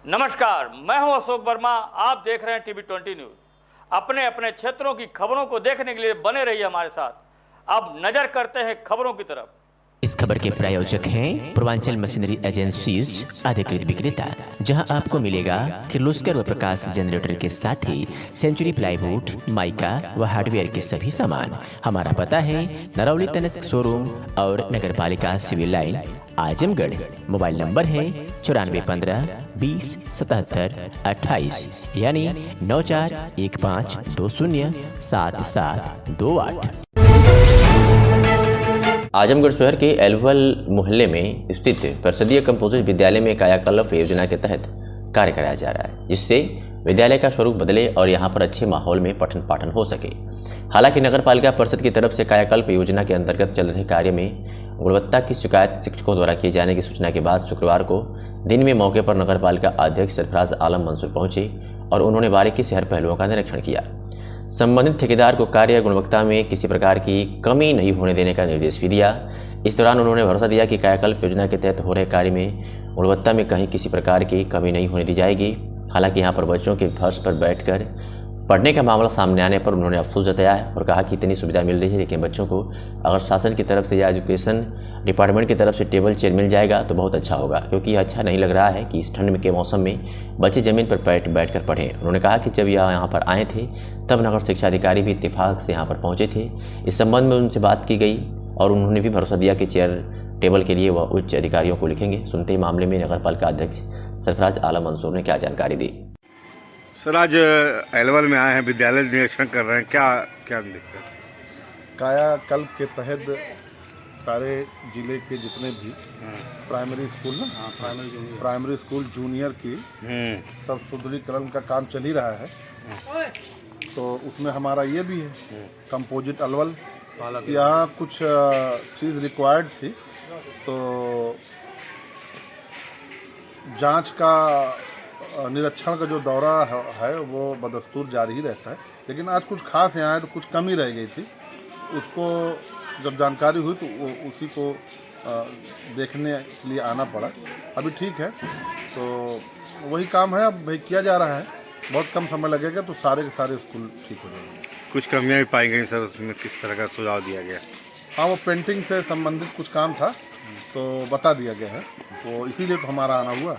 नमस्कार, मैं हूं अशोक वर्मा। आप देख रहे हैं टीवी 20 न्यूज। अपने अपने क्षेत्रों की खबरों को देखने के लिए बने रहिए हमारे साथ। अब नजर करते हैं खबरों की तरफ। इस खबर के प्रायोजक हैं पूर्वांचल मशीनरी एजेंसीज अधिकृत विक्रेता, जहां आपको मिलेगा किर्लोस्कर व प्रकाश जनरेटर के साथ ही सेंचुरी प्लाईवुड, माइका व हार्डवेयर के सभी सामान। हमारा पता है नरौली तनिष्क शोरूम और Nagar Palika civil line, Azamgarh. Mobile number है 9415 20 77 28 यानी 9415207728। आजमगढ़ शहर के एलवल मोहल्ले में स्थित परिषदीय कंपोजिट विद्यालय में कायाकल्प योजना के तहत कार्य कराया जा रहा है, जिससे विद्यालय का स्वरूप बदले और यहां पर अच्छे माहौल में पठन पाठन हो सके। हालांकि नगर पालिका परिषद की तरफ से कायाकल्प योजना के अंतर्गत चल रहे कार्य में गुणवत्ता की शिकायत शिक्षकों द्वारा किए जाने की सूचना के बाद शुक्रवार को दिन में मौके पर नगर पालिका अध्यक्ष सरफराज आलम मंसूर पहुंचे और उन्होंने बारीकी से हर पहलुओं का निरीक्षण किया। संबंधित ठेकेदार को कार्य गुणवत्ता में किसी प्रकार की कमी नहीं होने देने का निर्देश भी दिया। इस दौरान उन्होंने भरोसा दिया कि कायाकल्प योजना के तहत हो रहे कार्य में गुणवत्ता में कहीं किसी प्रकार की कमी नहीं होने दी जाएगी। हालांकि यहां पर बच्चों के फर्श पर बैठकर पढ़ने का मामला सामने आने पर उन्होंने अफसोस जताया और कहा कि इतनी सुविधा मिल रही है, लेकिन बच्चों को अगर शासन की तरफ से या एजुकेशन डिपार्टमेंट की तरफ से टेबल चेयर मिल जाएगा तो बहुत अच्छा होगा, क्योंकि यह अच्छा नहीं लग रहा है कि इस ठंड के मौसम में बच्चे ज़मीन पर बैठकर पढ़ें। उन्होंने कहा कि जब यह यहाँ पर आए थे तब नगर शिक्षा अधिकारी भी इत्तेफाक से यहाँ पर पहुँचे थे। इस संबंध में उनसे बात की गई और उन्होंने भी भरोसा दिया कि चेयर टेबल के लिए वह उच्च अधिकारियों को लिखेंगे। सुनते ही मामले में नगर पालिका अध्यक्ष सरफराज आलम मंसूर ने क्या जानकारी दी। सर, आज एलवल में आए हैं, विद्यालय निरीक्षण कर रहे हैं, क्या क्या दिक्कत? कायाकल्प के तहत सारे जिले के जितने भी प्राइमरी स्कूल ना प्राइमरी स्कूल जूनियर की सब सुदृढ़ीकरण का काम चल ही रहा है। तो उसमें हमारा ये भी है कंपोजिट अलवल। यहाँ कुछ चीज़ रिक्वायर्ड थी, तो जांच का निरीक्षण का जो दौरा है वो बदस्तूर जारी ही रहता है, लेकिन आज कुछ खास यहाँ है तो कुछ कमी रह गई थी। उसको जब जानकारी हुई तो उसी को देखने के लिए आना पड़ा। अभी ठीक है, तो वही काम है, अब भाई किया जा रहा है। बहुत कम समय लगेगा तो सारे के सारे स्कूल ठीक हो जाएंगे। कुछ कमियां भी पाई गई सर, उसमें किस तरह का सुझाव दिया गया? हाँ, वो पेंटिंग से संबंधित कुछ काम था तो बता दिया गया है। तो इसीलिए तो हमारा आना हुआ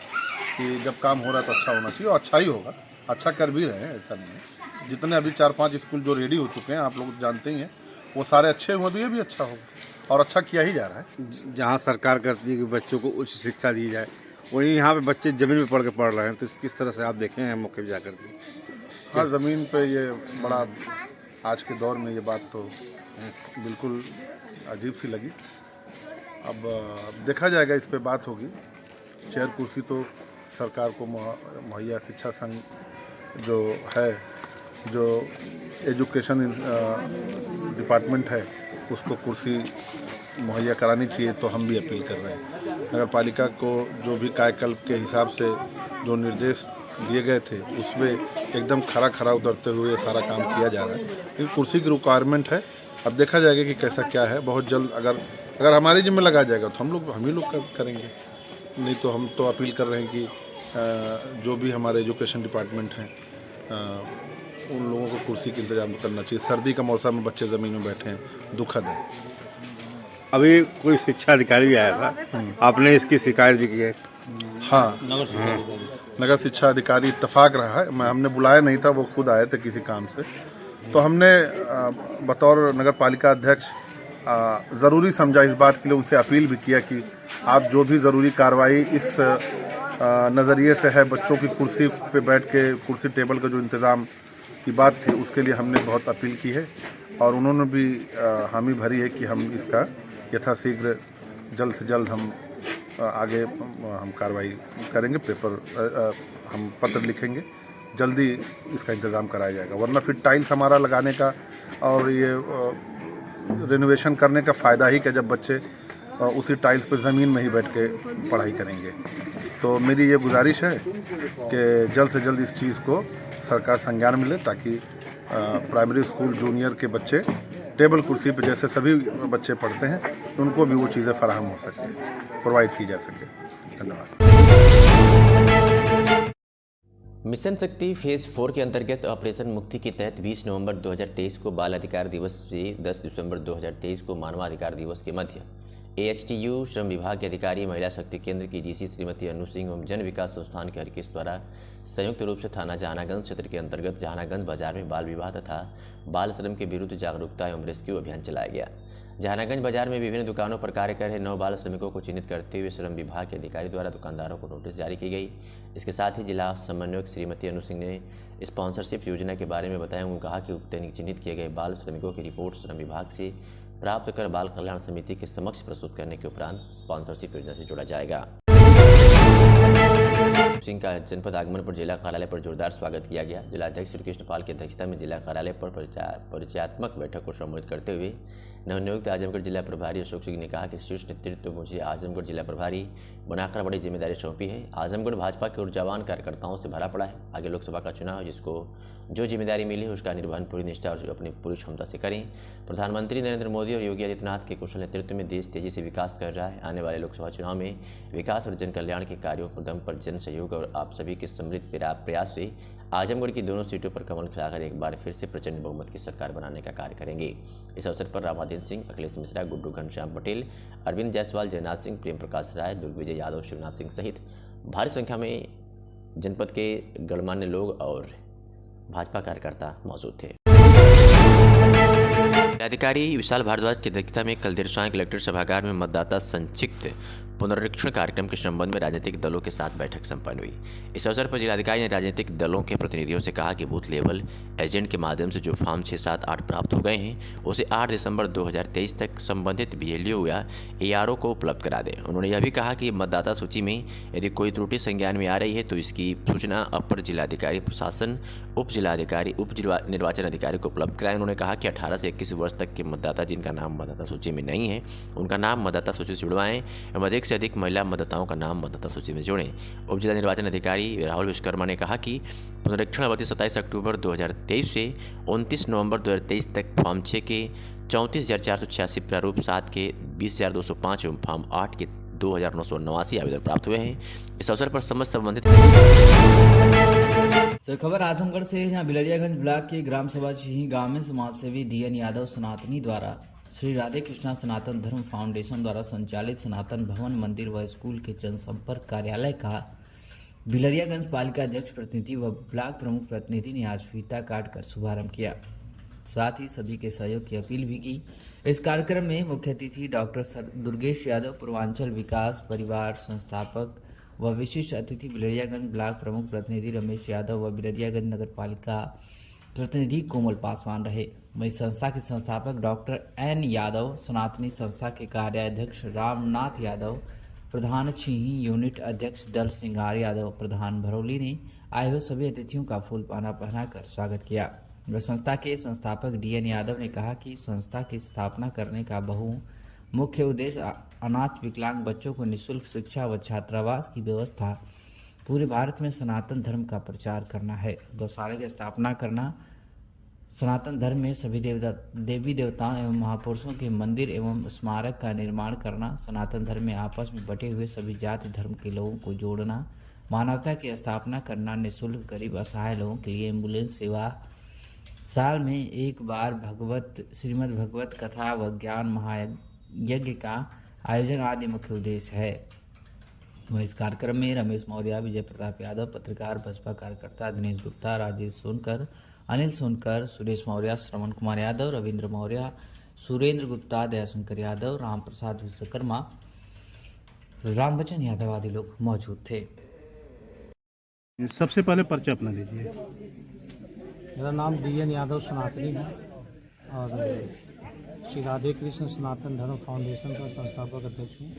कि जब काम हो रहा है तो अच्छा होना चाहिए, और अच्छा ही होगा। अच्छा कर भी रहे हैं, ऐसा नहीं है। जितने अभी 4-5 स्कूल जो रेडी हो चुके हैं, आप लोग जानते ही हैं, वो सारे अच्छे हुए तो ये भी अच्छा होगा, और अच्छा किया ही जा रहा है। जहाँ सरकार करती है कि बच्चों को उच्च शिक्षा दी जाए, वहीं यहाँ पे बच्चे जमीन में पढ़ रहे हैं, तो किस तरह से आप देखें हैं मौके पर जाकर के? हाँ, ज़मीन पे ये बड़ा आज के दौर में ये बात तो बिल्कुल अजीब सी लगी। अब देखा जाएगा, इस पे बात होगी। चेयर कुर्सी तो सरकार को मुहैया, शिक्षा संघ जो है, जो एजुकेशन डिपार्टमेंट है, उसको कुर्सी मुहैया करानी चाहिए। तो हम भी अपील कर रहे हैं नगर पालिका को, जो भी कायाकल्प के हिसाब से जो निर्देश दिए गए थे उसमें एकदम खरा उतरते हुए सारा काम किया जा रहा है। लेकिन कुर्सी की रिक्वायरमेंट है, अब देखा जाएगा कि कैसा क्या है। बहुत जल्द अगर हमारी जिम्मे लगा जाएगा तो हम ही लोग करेंगे। नहीं तो हम तो अपील कर रहे हैं कि जो भी हमारे एजुकेशन डिपार्टमेंट हैं उन लोगों को कुर्सी का इंतजाम करना चाहिए। सर्दी का मौसम में बच्चे ज़मीन में बैठे हैं, दुखद है। अभी कोई शिक्षा अधिकारी भी आया था, आपने इसकी शिकायत भी की है? हाँ, नगर शिक्षा अधिकारी इत्तेफाक रहा है। हमने बुलाया नहीं था, वो खुद आए थे किसी काम से। तो हमने बतौर नगर पालिका अध्यक्ष ज़रूरी समझा, इस बात के लिए उनसे अपील भी किया कि आप जो भी ज़रूरी कार्रवाई इस नज़रिए से है, बच्चों की कुर्सी पे बैठ के कुर्सी टेबल का जो इंतज़ाम की बात थी, उसके लिए हमने बहुत अपील की है। और उन्होंने भी हामी भरी है कि हम इसका यथाशीघ्र जल्द से जल्द हम आगे हम कार्रवाई करेंगे। हम पत्र लिखेंगे, जल्दी इसका इंतज़ाम कराया जाएगा। वरना फिर टाइल्स हमारा लगाने का और ये रिनोवेशन करने का फ़ायदा ही क्या, जब बच्चे उसी टाइल्स पर ज़मीन में ही बैठ के पढ़ाई करेंगे। तो मेरी ये गुजारिश है कि जल्द से जल्द इस चीज़ को सरकार संज्ञान में ले, ताकि प्राइमरी स्कूल जूनियर के बच्चे टेबल कुर्सी पे जैसे सभी बच्चे पढ़ते हैं, उनको भी वो चीज़ें फराहम हो सके, प्रोवाइड की जा सके। धन्यवाद। मिशन शक्ति फेज 4 के अंतर्गत ऑपरेशन मुक्ति के तहत 20 नवंबर 2023 को बाल अधिकार दिवस से 10 दिसंबर 2023 को मानवाधिकार दिवस के मध्य AHTU श्रम विभाग के अधिकारी महिला शक्ति केंद्र की DC श्रीमती अनु सिंह एवं जन विकास संस्थान के हरकिस द्वारा संयुक्त रूप से थाना जहानागंज क्षेत्र के अंतर्गत जहानागंज बाजार में बाल विवाह तथा बाल श्रम के विरुद्ध जागरूकता एवं रेस्क्यू अभियान चलाया गया। जहानागंज बाजार में विभिन्न दुकानों पर कार्य कर रहे 9 बाल श्रमिकों को चिन्हित करते हुए श्रम विभाग के अधिकारी द्वारा दुकानदारों को नोटिस जारी की गई। इसके साथ ही जिला समन्वयक श्रीमती अनु सिंह ने स्पॉन्सरशिप योजना के बारे में बताया। उन्होंने कहा कि उक्त चिन्हित किए गए बाल श्रमिकों की रिपोर्ट श्रम विभाग से प्राप्त कर बाल कल्याण समिति के समक्ष प्रस्तुत करने के उपरांत स्पॉन्सरशिप योजना से जोड़ा जाएगा। सिंह का जनपद आगमन पर जिला कार्यालय पर जोरदार स्वागत किया गया। जिलाध्यक्ष श्री कृष्णपाल की अध्यक्षता में जिला कार्यालय पर परिचयात्मक बैठक को संबोधित करते हुए नवनियुक्त आजमगढ़ जिला प्रभारी अशोक सिंह ने कहा कि शीर्ष नेतृत्व मुझे आजमगढ़ जिला प्रभारी बनाकर बड़ी जिम्मेदारी सौंपी है। आजमगढ़ भाजपा के ऊर्जावान कार्यकर्ताओं से भरा पड़ा है। आगे लोकसभा का चुनाव जिसको जो जिम्मेदारी मिली है उसका निर्वहन पूरी निष्ठा और अपनी पूरी क्षमता से करें। प्रधानमंत्री नरेंद्र मोदी और योगी आदित्यनाथ के कुशल नेतृत्व में देश तेजी से विकास कर रहा है। आने वाले लोकसभा चुनाव में विकास और जन कल्याण के कार्यों पर दम पर जन सहयोग और आप सभी के सम्मिलित प्रयास से आजमगढ़ की दोनों सीटों पर कमल खिलाकर एक बार फिर से प्रचंड बहुमत की सरकार बनाने का कार्य करेंगे। इस अवसर पर रामाधीन सिंह, अखिलेश मिश्रा, गुड्डू घनश्याम पटेल, अरविंद जायसवाल, जयनाथ सिंह, प्रेम प्रकाश राय, दुर्गविजय यादव, शिवनाथ सिंह सहित भारी संख्या में जनपद के गणमान्य लोग और भाजपा कार्यकर्ता मौजूद थे। अधिकारी विशाल भारद्वाज की अध्यक्षता में कल देर शाम कलेक्टर सभागार में मतदाता संक्षिप्त पुनरीक्षण कार्यक्रम के संबंध में राजनीतिक दलों के साथ बैठक संपन्न हुई। इस अवसर पर जिलाधिकारी ने राजनीतिक दलों के प्रतिनिधियों से कहा कि बूथ लेवल एजेंट के माध्यम से जो फॉर्म 6, 7, 8 प्राप्त हो गए हैं उसे 8 दिसंबर 2023 तक संबंधित BLO या ARO को उपलब्ध करा दें। उन्होंने यह भी कहा कि मतदाता सूची में यदि कोई त्रुटि संज्ञान में आ रही है तो इसकी सूचना अपर जिलाधिकारी प्रशासन, उप जिलाधिकारी, उप निर्वाचन अधिकारी को उपलब्ध कराएं। उन्होंने कहा कि 18 से 21 वर्ष तक के मतदाता जिनका नाम मतदाता सूची में नहीं है उनका नाम मतदाता सूची से जुड़वाएं एवं अधिक से अधिक महिला मतदाताओं का नाम मतदाता सूची में जोड़ें। उप जिला निर्वाचन अधिकारी राहुल विश्वकर्मा ने कहा कि पुनरीक्षण अवधि 27 अक्टूबर 2023 से 29 नवंबर 2023 तक फॉर्म 6 के 34,486 प्रारूप 7 के 20,205 एवं फॉर्म 8 के 2,989 आवेदन प्राप्त हुए हैं। इस अवसर पर समस्त संबंधित तो खबर आजमगढ़ से यहाँ बिलरियागंज ब्लॉक के ग्राम सभा चिही गांव में समाजसेवी DN यादव सनातनी द्वारा श्री राधे कृष्णा सनातन धर्म फाउंडेशन द्वारा संचालित सनातन भवन मंदिर व स्कूल के जनसंपर्क कार्यालय का बिलरियागंज पालिका अध्यक्ष प्रतिनिधि व ब्लॉक प्रमुख प्रतिनिधि ने आज फीता काट कर शुभारंभ किया। साथ ही सभी के सहयोग की अपील भी की। इस कार्यक्रम में मुख्य अतिथि डॉक्टर दुर्गेश यादव, पूर्वांचल विकास परिवार संस्थापक व विशिष्ट अतिथि बिलरियागंज ब्लॉक प्रमुख प्रतिनिधि रमेश यादव व बिलरियागंज नगर पालिका प्रतिनिधि कोमल पासवान रहे। वहीं संस्था के संस्थापक डॉक्टर N यादव, सनातनी संस्था के कार्याध्यक्ष रामनाथ यादव, प्रधान छिही यूनिट अध्यक्ष दल सिंगार यादव, प्रधान भरौली ने आए हुए सभी अतिथियों का फूल पाना पहनाकर स्वागत किया। वह संस्था के संस्थापक DN यादव ने कहा कि संस्था की स्थापना करने का मुख्य उद्देश्य अनाथ विकलांग बच्चों को निःशुल्क शिक्षा व छात्रावास की व्यवस्था पूरे भारत में सनातन धर्म का प्रचार करना है। गौशाला की स्थापना करना, सनातन धर्म में सभी देवी देवताओं एवं महापुरुषों के मंदिर एवं स्मारक का निर्माण करना, सनातन धर्म में आपस में बटे हुए सभी जाति धर्म के लोगों को जोड़ना, मानवता की स्थापना करना, निःशुल्क गरीब असहाय लोगों के लिए एम्बुलेंस सेवा, साल में एक बार श्रीमद् भगवत कथा व ज्ञान महायज्ञ का आयोजन आदि मुख्य उद्देश्य है। वह इस कार्यक्रम में रमेश मौर्य, विजय प्रताप यादव, पत्रकार, भाजपा कार्यकर्ता दिनेश गुप्ता, राजेश सोनकर, अनिल सोनकर, सुरेश मौर्य, श्रवण कुमार यादव, रविंद्र मौर्य, सुरेंद्र गुप्ता, दयाशंकर यादव, राम प्रसाद विश्वकर्मा, रामबचन यादव आदि लोग मौजूद थे। सबसे पहले परिचय अपना दीजिए। मेरा नाम DN यादव सनातनी है और श्री राधे कृष्ण सनातन धर्म फाउंडेशन का संस्थापक अध्यक्ष हूँ।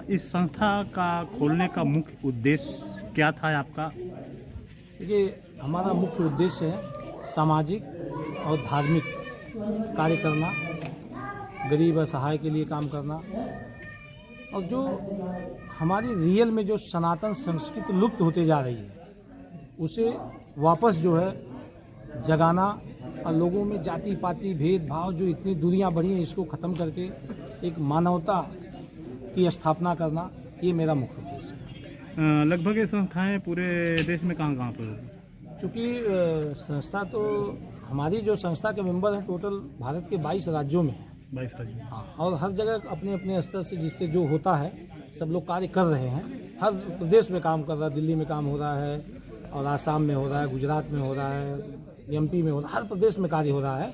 इस संस्था का खोलने का मुख्य उद्देश्य क्या था आपका? देखिए, हमारा मुख्य उद्देश्य है सामाजिक और धार्मिक कार्य करना, गरीब असहाय के लिए काम करना और जो हमारी रियल में जो सनातन संस्कृति लुप्त होते जा रही है उसे वापस जो है जगाना और लोगों में जाति पाति भेदभाव जो इतनी दूरियां बढ़ी हैं इसको ख़त्म करके एक मानवता की स्थापना करना, ये मेरा मुख्य उद्देश्य है। लगभग ये संस्थाएं पूरे देश में कहाँ पर होगी? चूँकि संस्था तो हमारी जो संस्था के मेंबर हैं टोटल भारत के 22 राज्यों में है। 22 राज्यों। हाँ, और हर जगह अपने अपने स्तर से जिससे जो होता है सब लोग कार्य कर रहे हैं। हर प्रदेश में काम कर रहा है, दिल्ली में काम हो रहा है और आसाम में हो रहा है, गुजरात में हो रहा है, एमपी में हो रहा है, हर प्रदेश में कार्य हो रहा है।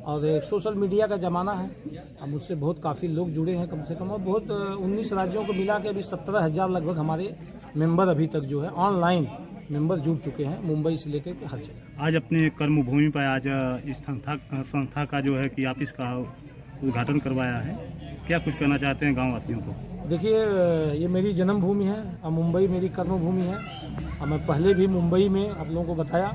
और एक सोशल मीडिया का ज़माना है, अब मुझसे बहुत काफ़ी लोग जुड़े हैं कम से कम, और बहुत 19 राज्यों को मिला के अभी 17,000 लगभग हमारे मेंबर अभी तक जो है ऑनलाइन मेंबर जुड़ चुके हैं, मुंबई से लेकर के हर जगह। आज अपने कर्मभूमि पर आज इस संस्था का जो है कि ऑफिस का उद्घाटन करवाया है, क्या कुछ कहना चाहते हैं गाँव वासियों को? देखिए, ये मेरी जन्मभूमि है और मुंबई मेरी कर्मभूमि है। और मैं पहले भी मुंबई में आप लोगों को बताया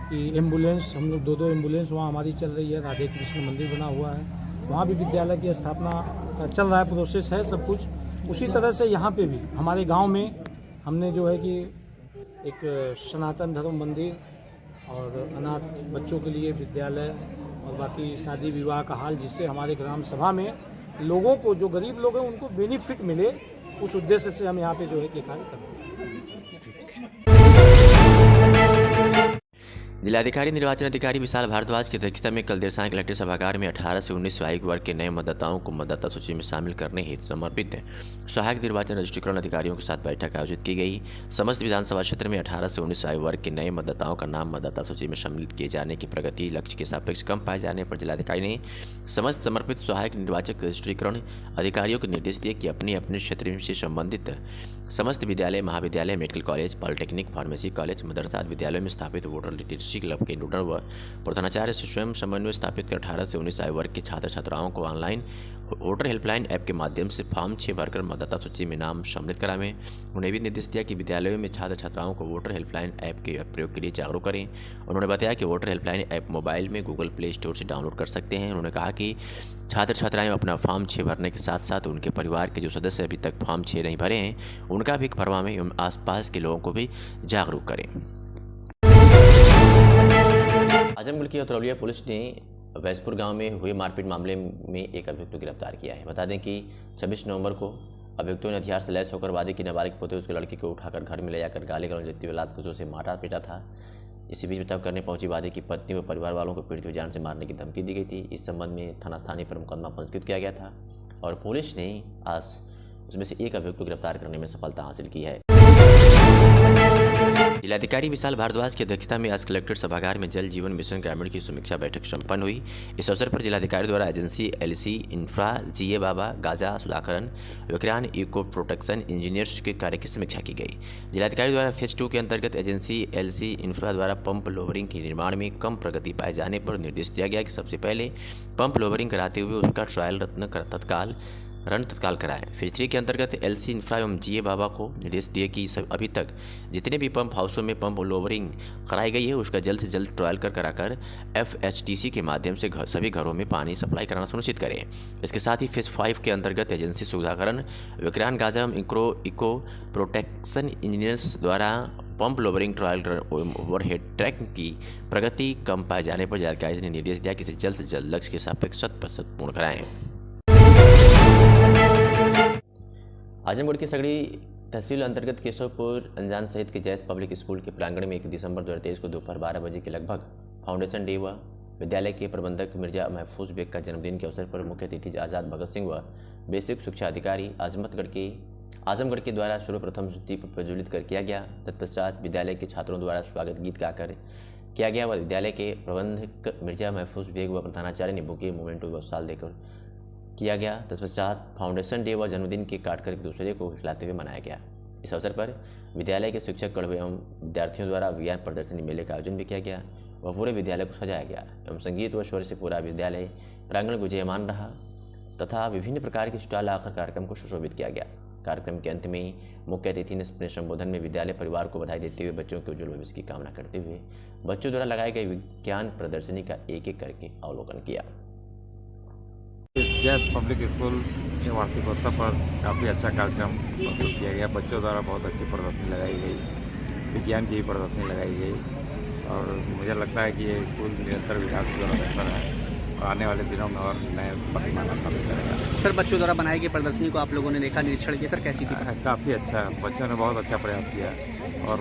कि एम्बुलेंस, हम लोग 2 एम्बुलेंस वहाँ हमारी चल रही है, राधे कृष्ण मंदिर बना हुआ है, वहाँ भी विद्यालय की स्थापना चल रहा है, प्रोसेस है सब कुछ। उसी तरह से यहाँ पे भी हमारे गांव में हमने जो है कि एक सनातन धर्म मंदिर और अनाथ बच्चों के लिए विद्यालय और बाकी शादी विवाह का हाल, जिससे हमारे ग्राम सभा में लोगों को, जो गरीब लोग हैं उनको बेनिफिट मिले, उस उद्देश्य से हम यहाँ पे जो है कि कार्य कर रहे हैं। जिलाधिकारी निर्वाचन अधिकारी विशाल भारद्वाज की अध्यक्षता में कल देर शाम कलेक्टर सभागार में 18 से 19 आयु वर्ग के नए मतदाताओं को मतदाता सूची में शामिल करने हेतु समर्पित सहायक निर्वाचन रजिस्ट्रीकरण अधिकारियों के साथ बैठक आयोजित की गई। समस्त विधानसभा क्षेत्र में 18 से 19 आयु वर्ग के नए मतदाताओं का नाम मतदाता सूची में सम्मिलित किए जाने की प्रगति लक्ष्य के सापेक्ष कम पाए जाने पर जिलाधिकारी ने समस्त समर्पित सहायक निर्वाचक रजिस्ट्रीकरण अधिकारियों को निर्देश दिए कि अपने अपने क्षेत्र से संबंधित समस्त विद्यालय, महाविद्यालय, medical college, polytechnic, pharmacy college, मदरसा विद्यालयों में स्थापित वोटर लिटरेसी क्लब के नोडल व प्रधानाचार्य से स्वयं समन्वय स्थापित कर 18 से 19 आयु वर्ग के छात्र छात्राओं को ऑनलाइन वोटर हेल्पलाइन ऐप के माध्यम से फॉर्म 6 भरकर मतदाता सूची में नाम सम्मिलित करावें। उन्हें भी निर्देश दिया कि विद्यालयों में छात्र छात्राओं को वोटर हेल्पलाइन ऐप के प्रयोग के लिए जागरूक करें। उन्होंने बताया कि वोटर हेल्पलाइन ऐप मोबाइल में गूगल प्ले स्टोर से डाउनलोड कर सकते हैं। उन्होंने कहा कि छात्र छात्राएं अपना फॉर्म 6 भरने के साथ साथ उनके परिवार के जो सदस्य अभी तक फॉर्म 6 नहीं भरे हैं उनका भी भरवाएं एवं आसपास के लोगों को भी जागरूक करें। आजमगढ़ की अतरौलिया पुलिस ने वैसपुर गांव में हुए मारपीट मामले में एक अभियुक्त को गिरफ्तार किया है। बता दें कि 26 नवंबर को अभियुक्तों ने हथियार से लैस होकर वादी की नाबालिग पोते उसके लड़की को उठाकर घर में ले जाकर गाली गलौज देते हुए लात कुचों से मारा पीटा था। इसी बीच बचाव करने पहुंची वादी की पत्नी व परिवार वालों को पीड़ित हुई जान से मारने की धमकी दी गई थी। इस संबंध में थाना स्थानीय पर मुकदमा पंजीकृत किया गया था और पुलिस ने आज उसमें से एक अभियुक्त को गिरफ्तार करने में सफलता हासिल की है। जिलाधिकारी विशाल भारद्वाज की अध्यक्षता में आज कलेक्टर सभागार में जल जीवन मिशन ग्रामीण की समीक्षा बैठक संपन्न हुई। इस अवसर पर जिलाधिकारी द्वारा agency LC infra, GA Baba, Gaja Sudhakaran, Vikran eco protection engineers के कार्य की समीक्षा की गई। जिलाधिकारी द्वारा फेज 2 के अंतर्गत एजेंसी एलसी इंफ्रा द्वारा पंप लोवरिंग के निर्माण में कम प्रगति पाए जाने पर निर्देश दिया गया कि सबसे पहले पंप लोवरिंग कराते हुए उसका ट्रायल रन तत्काल कराएं। फेज 3 के अंतर्गत एलसी इंफ्रा एवं जीए बाबा को निर्देश दिए कि अभी तक जितने भी पंप हाउसों में पंप लोवरिंग कराई गई है उसका जल्द से जल्द ट्रायल कराकर FHTC के माध्यम से सभी घरों में पानी सप्लाई कराना सुनिश्चित करें। इसके साथ ही फेज 5 के अंतर्गत एजेंसी सुधाकरण, विक्रान गाजा एवं इको प्रोटेक्शन इंजीनियर्स द्वारा pump lowering trial overhead track की प्रगति कम पाए जाने पर जिलाधिकारी ने निर्देश दिया कि इसे जल्द से जल्द लक्ष्य के सापेक्ष 100% पूर्ण कराएं। आजमगढ़ की सगड़ी तहसील अंतर्गत केशवपुर अंजान सहित के जैस पब्लिक स्कूल के प्रांगण में 1 दिसंबर 2023 को दोपहर 12 बजे के लगभग फाउंडेशन डे व विद्यालय के प्रबंधक मिर्जा महफूज बेग का जन्मदिन के अवसर पर मुख्य अतिथि आज़ाद भगत सिंह व बेसिक शिक्षा अधिकारी आजमगढ़ के द्वारा सर्वप्रथम दीप प्रज्वलित कर किया गया। तत्पश्चात विद्यालय के छात्रों द्वारा स्वागत गीत गाकर किया गया व विद्यालय के प्रबंधक मिर्जा महफूज बेग व प्रधानाचार्य ने बुके मोमेंटो व साल देकर किया गया। तत्पश्चात फाउंडेशन डे व जन्मदिन के काटकर एक दूसरे को खिलाते हुए मनाया गया। इस अवसर पर विद्यालय के शिक्षक एवं विद्यार्थियों द्वारा विज्ञान प्रदर्शनी मेले का आयोजन भी किया गया व पूरे विद्यालय को सजाया गया एवं संगीत व स्वर से पूरा विद्यालय प्रांगण गुंजायमान रहा तथा विभिन्न प्रकार के स्टॉल आकर कार्यक्रम को सुशोभित किया गया। कार्यक्रम के अंत में मुख्य अतिथि ने अपने संबोधन में विद्यालय परिवार को बधाई देते हुए बच्चों के उज्जवल भविष्य की कामना करते हुए बच्चों द्वारा लगाए गए विज्ञान प्रदर्शनी का एक एक करके अवलोकन किया। जैस पब्लिक स्कूल के वार्षिकोत्सव पर काफ़ी अच्छा कार्यक्रम प्रस्तुत किया गया। बच्चों द्वारा बहुत अच्छी प्रदर्शनी लगाई गई, विज्ञान की भी प्रदर्शनी लगाई गई और मुझे लगता है कि ये स्कूल निरंतर विकास की ओर अग्रसर है आने वाले दिनों में और नए प्रतिमान स्थापित करेगा। सर, बच्चों द्वारा बनाई गई प्रदर्शनी को आप लोगों ने देखा, निरीक्षण किया, सर कैसी थी? काफ़ी अच्छा, बच्चों ने बहुत अच्छा प्रयास किया और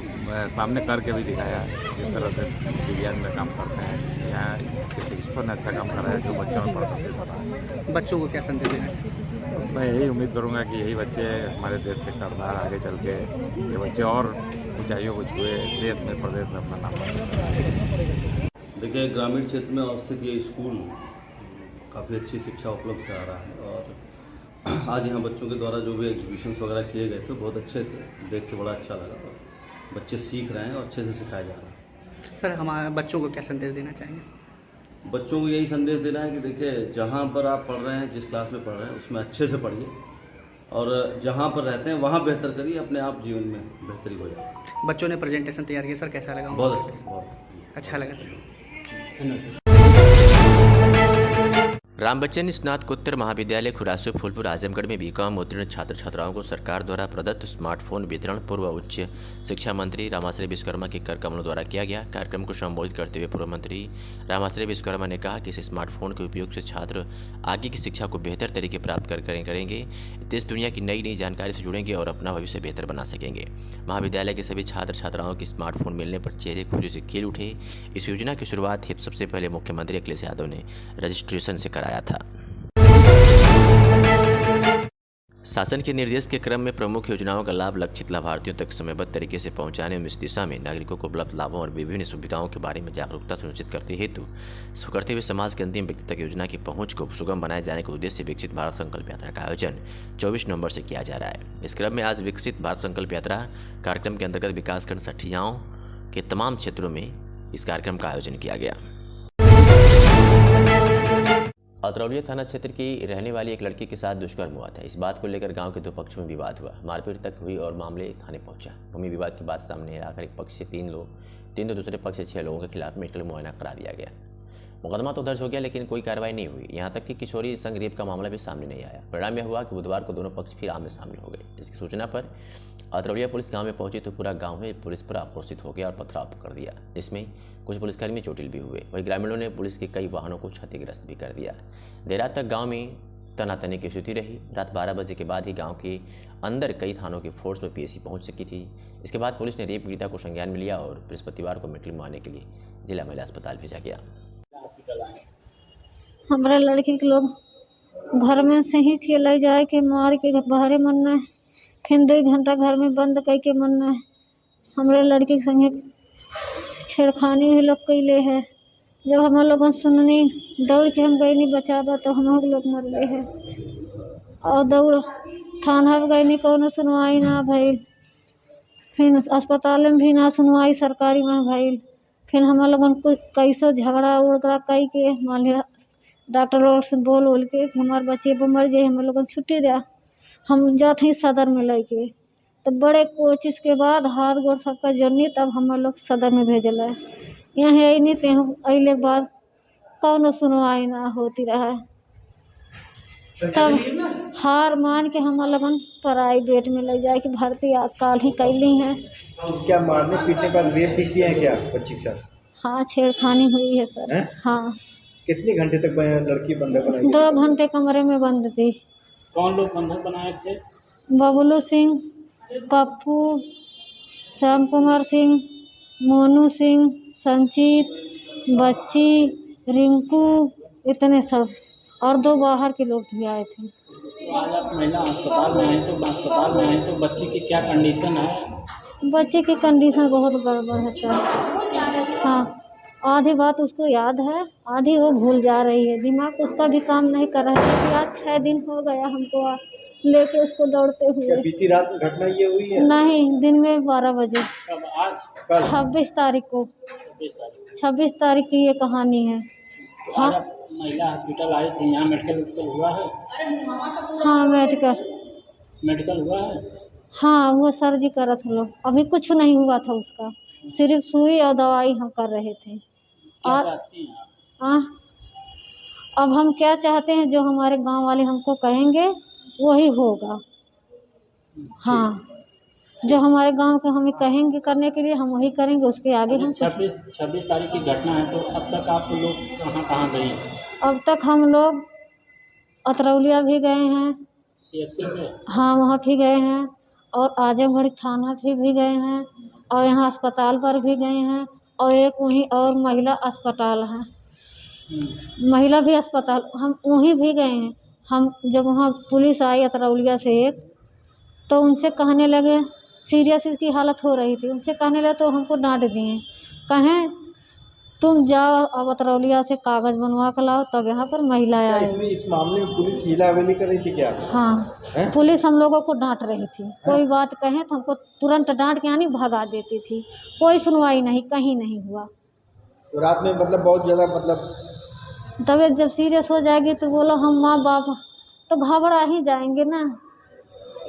सामने करके भी दिखाया जिस तरह से विज्ञान में काम करते हैं। यहाँ के शिक्षकों ने अच्छा काम कराया जो बच्चों में प्रदर्शित होता है। बच्चों को क्या संदेश देना चाहिए? मैं यही उम्मीद करूँगा कि यही बच्चे हमारे देश के करदार आगे चल के ये बच्चे और ऊंचाइयों को छुए, देश में प्रदेश में अपना नाम बनाए। देखिए, ग्रामीण क्षेत्र में अवस्थित ये स्कूल काफ़ी अच्छी शिक्षा उपलब्ध करा रहा है और आज यहाँ बच्चों के द्वारा जो भी एग्जीबिशंस वगैरह किए गए थे बहुत अच्छे थे, देख के बड़ा अच्छा लगा और बच्चे सीख रहे हैं और अच्छे से सिखाया जा रहा है। सर, हमारे बच्चों को क्या संदेश देना चाहेंगे? बच्चों को यही संदेश देना है कि देखिए, जहाँ पर आप पढ़ रहे हैं, जिस क्लास में पढ़ रहे हैं उसमें अच्छे से पढ़िए और जहाँ पर रहते हैं वहाँ बेहतर करिए, अपने आप जीवन में बेहतरी हो जाए। बच्चों ने प्रेजेंटेशन तैयार किया, सर कैसा लगा? बहुत अच्छा लगा सर। राम बच्चन स्नातकोत्तर महाविद्यालय खुरासू फूलपुर आजमगढ़ में बीकॉम उत्तीर्ण छात्र छात्राओं को सरकार द्वारा प्रदत्त स्मार्टफोन वितरण पूर्व उच्च शिक्षा मंत्री रामाश्रय विश्वकर्मा के कर कमलों द्वारा किया गया। कार्यक्रम को संबोधित करते हुए पूर्व मंत्री रामाश्रय विश्वकर्मा ने कहा कि इस स्मार्टफोन के उपयोग से छात्र आगे की शिक्षा को बेहतर तरीके प्राप्त करेंगे, देश दुनिया की नई नई जानकारी से जुड़ेंगे और अपना भविष्य बेहतर बना सकेंगे। महाविद्यालय के सभी छात्र छात्राओं के स्मार्टफोन मिलने पर चेहरे खुशी से खिल उठे। इस योजना की शुरुआत सबसे पहले मुख्यमंत्री अखिलेश यादव ने रजिस्ट्रेशन से कराया था। शासन के निर्देश के क्रम में प्रमुख योजनाओं का लाभ लक्षित लाभार्थियों तक समयबद्ध तरीके से पहुंचाने में इस दिशा में नागरिकों को उपलब्ध लाभों और विभिन्न सुविधाओं के बारे में जागरूकता सुनिश्चित करते हुए समाज के अंतिम व्यक्ति तक योजना की पहुंच को सुगम बनाए जाने के उद्देश्य से विकसित भारत संकल्प यात्रा का आयोजन 24 नवंबर से किया जा रहा है। इस क्रम में आज विकसित भारत संकल्प यात्रा कार्यक्रम के अंतर्गत विकासखंड सठियाओं के तमाम क्षेत्रों में इस कार्यक्रम का आयोजन किया गया। अतरौलिया थाना क्षेत्र की रहने वाली एक लड़की के साथ दुष्कर्म हुआ था। इस बात को लेकर गांव के दो पक्षों में विवाद हुआ, मारपीट तक हुई और मामले थाने पहुंचा। भूमि विवाद की बात सामने आकर एक पक्ष से 3 लोग, दूसरे पक्ष से 6 लोगों के खिलाफ मेडिकल मुआयना करा दिया गया। मुकदमा तो दर्ज हो गया लेकिन कोई कार्रवाई नहीं हुई। यहाँ तक कि किशोरी संग रेप का मामला भी सामने नहीं आया। परिणाम यह हुआ कि बुधवार को दोनों पक्ष फिर आमने सामने हो गए। इसकी सूचना पर अतरौलिया पुलिस गांव में पहुंची तो पूरा गांव में पुलिस पर आक्रोशित हो गया और पथराव कर दिया, जिसमें कुछ पुलिसकर्मी चोटिल भी हुए। वहीं ग्रामीणों ने पुलिस के कई वाहनों को क्षतिग्रस्त भी कर दिया। देर रात तक गांव में तनातनी की स्थिति रही। रात 12 बजे के बाद ही गांव के अंदर कई थानों की फोर्स में पीएसी पहुंच सकी थी। इसके बाद पुलिस ने रेप पीड़िता को संज्ञान में लिया और बृहस्पतिवार को मेडिकल मुआयने के लिए जिला महिला अस्पताल भेजा गया। हमारे लड़की के लोग घर में से ही चले जाए के मार के बाहरे मरना है, फिर 2 घंटा घर में बंद करके मरना है। हमारे लड़की के संगे छेड़खानी भी लोग कैले है। जब हम लोग सुननी दौड़ के हम गए नहीं बचावा तो हम लोग मर गए हैं और दौड़ थाना में गए नहीं, कोनो सुनवाई ना भइल। फिर अस्पताल में भी ना सुनवाई सरकारी में भइल। फिर हम लोगन को कैसो झगड़ा उगड़ा कई के मान लिया डॉक्टर लोग से बोल के हमारे बच्चे मर जाए, हम लोगन छुट्टी दिया। हम जाते ही सदर में लेके तो बड़े कोशिश के बाद हाथ गोड़ सबका जर्नी तब हम लोग सदर में भेजल है। यहाँ है नहीं थे अले के बाद कौनो सुनवाई ना होती रहा। तब हार मान के हम लोगन प्राइवेट में ले जाए कि भर्ती काल ही कैली हैं। क्या मारने पीटने का रेप भी किए हैं क्या बच्ची के साथ? हाँ, छेड़खानी हुई है सर। हाँ। कितने घंटे तक लड़की बंधक बनाई? 2 घंटे कमरे में बंद थी। कौन लोग बंधक बनाए थे? बबलू सिंह, पप्पू, श्याम कुमार सिंह, मोनू सिंह, संचित, बच्ची, रिंकू, इतने सब और 2 बाहर के लोग भी आए थे। तो आज आप महिला अस्पताल में आए तो बच्ची की क्या कंडीशन है? बच्चे की कंडीशन बहुत गड़बड़ है सर। हाँ, आधी बात उसको याद है, आधी वो भूल जा रही है। दिमाग उसका भी काम नहीं कर रहा है। आज 6 दिन हो गया हमको लेके उसको दौड़ते हुए। बीती रात में घटना ये हुई है? नहीं, दिन में 12 बजे। आज 26 तारीख को 26 तारीख की ये कहानी है। हाँ, महिला हॉस्पिटल आई थी, यहाँ मेडिकल हुआ है? हाँ, मेडिकल हुआ है। हाँ, वो सर्जरी करा था लोग, अभी कुछ नहीं हुआ था उसका, सिर्फ सुई और दवाई हम कर रहे थे। और अब हम क्या चाहते हैं, जो हमारे गांव वाले हमको कहेंगे वही होगा। हाँ, जो हमारे गांव के हमें कहेंगे करने के लिए हम वही करेंगे, उसके आगे हम 26 तारीख की घटना है तो अब तक आप लोग कहाँ गए? अब तक हम लोग अतरौलिया भी गए हैं, हाँ वहाँ भी गए हैं, और आजमगढ़ थाना भी गए हैं, और यहाँ अस्पताल पर भी गए हैं, और एक वहीं और महिला अस्पताल है, महिला भी अस्पताल हम वहीं भी गए हैं। हम जब वहाँ पुलिस आई अतरौलिया से एक, तो उनसे कहने लगे, सीरियस इसकी हालत हो रही थी, उनसे कहने लगे तो हमको डांट दिए, कहें तुम जाओ अब अतरौलिया से कागज़ बनवा कर लाओ, तब यहाँ पर महिलाएं आई। इसमें इस मामले में पुलिस हीला हवेली कर रही थी क्या? हाँ है? पुलिस हम लोगों को डांट रही थी, कोई बात कहें तो हमको तुरंत डांट के यानी भगा देती थी, कोई सुनवाई नहीं, कहीं नहीं हुआ। तो रात में मतलब बहुत ज़्यादा मतलब तबीयत जब सीरियस हो जाएगी तो बोलो हम माँ बाप तो घबरा ही जाएंगे ना।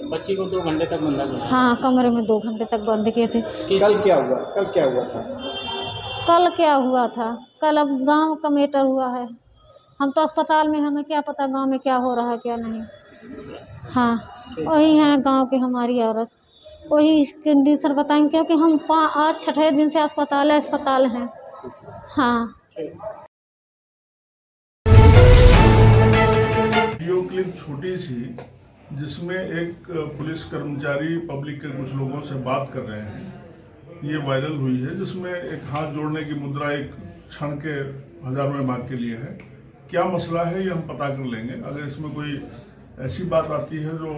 बच्ची को 2 घंटे तक बंद किया। हाँ कमरे में 2 घंटे तक बंद किए थे। कल क्या हुआ? कल क्या हुआ था? कल क्या हुआ था? कल अब गांव का मैटर हुआ है, हम तो अस्पताल में, हमें क्या पता गांव में क्या हो रहा है क्या नहीं। हाँ वही है गांव की हमारी औरत, वही कंडीशन बताएंगे, क्योंकि हम आज 6ठे दिन से अस्पताल हैं। हाँ वीडियो क्लिप छोटी सी जिसमें एक पुलिस कर्मचारी पब्लिक के कुछ लोगों से बात कर रहे हैं, ये वायरल हुई है, जिसमें एक हाथ जोड़ने की मुद्रा एक क्षण के हजारों भाग के लिए है। क्या मसला है ये हम पता कर लेंगे। अगर इसमें कोई ऐसी बात आती है जो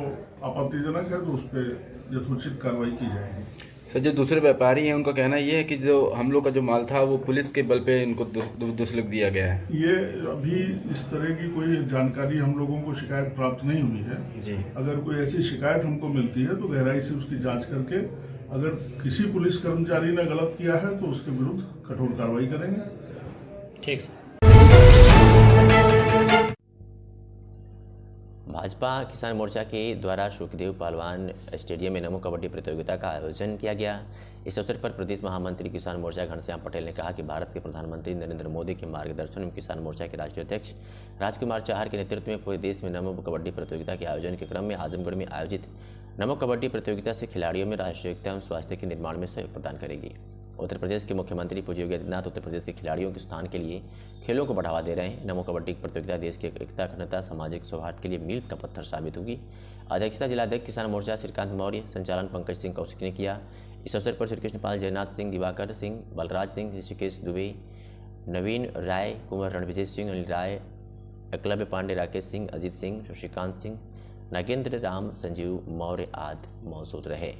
आपत्तिजनक है तो उस पर यथोचित कार्रवाई की जाएगी। सर जो दूसरे व्यापारी हैं उनका कहना ये है कि जो हम लोग का जो माल था वो पुलिस के बल पे इनको दोष लग दिया गया है। ये अभी इस तरह की कोई जानकारी हम लोगों को शिकायत प्राप्त नहीं हुई है जी। अगर कोई ऐसी शिकायत हमको मिलती है तो गहराई से उसकी जांच करके अगर किसी पुलिस कर्मचारी ने गलत किया है तो उसके विरुद्ध कठोर कार्रवाई करेंगे। ठीक। भाजपा किसान मोर्चा के द्वारा सुखदेव पहलवान स्टेडियम में नमो कबड्डी प्रतियोगिता का आयोजन किया गया। इस अवसर पर प्रदेश महामंत्री किसान मोर्चा घनश्याम पटेल ने कहा कि भारत के प्रधानमंत्री नरेंद्र मोदी के मार्गदर्शन में किसान मोर्चा के राष्ट्रीय अध्यक्ष राजकुमार चाहर के नेतृत्व में पूरे देश में नमो कबड्डी प्रतियोगिता के आयोजन के क्रम में आजमगढ़ में आयोजित नमो कबड्डी प्रतियोगिता से खिलाड़ियों में राष्ट्रीय एकता एवं स्वास्थ्य के निर्माण में सहयोग प्रदान करेगी। उत्तर प्रदेश के मुख्यमंत्री पूज्य योगी आदित्यनाथ उत्तर प्रदेश के खिलाड़ियों के स्थान के लिए खेलों को बढ़ावा दे रहे हैं। नमो कबड्डी प्रतियोगिता देश की एकता, अखंडता, सामाजिक सौहार्द के लिए मील का पत्थर साबित होगी। अध्यक्षता जिलाध्यक्ष किसान मोर्चा श्रीकांत मौर्य, संचालन पंकज सिंह कौशिक ने किया। इस अवसर पर श्री कृष्णपाल, जयनाथ सिंह, दिवाकर सिंह, बलराज सिंह, ऋषिकेश दुबे, नवीन राय, कुंवर रणविजय सिंह, अनिल राय, एकलव्य पांडे, राकेश सिंह, अजीत सिंह, शशिकांत सिंह, नागेंद्र राम, संजीव मौर्य आदि मौजूद रहे।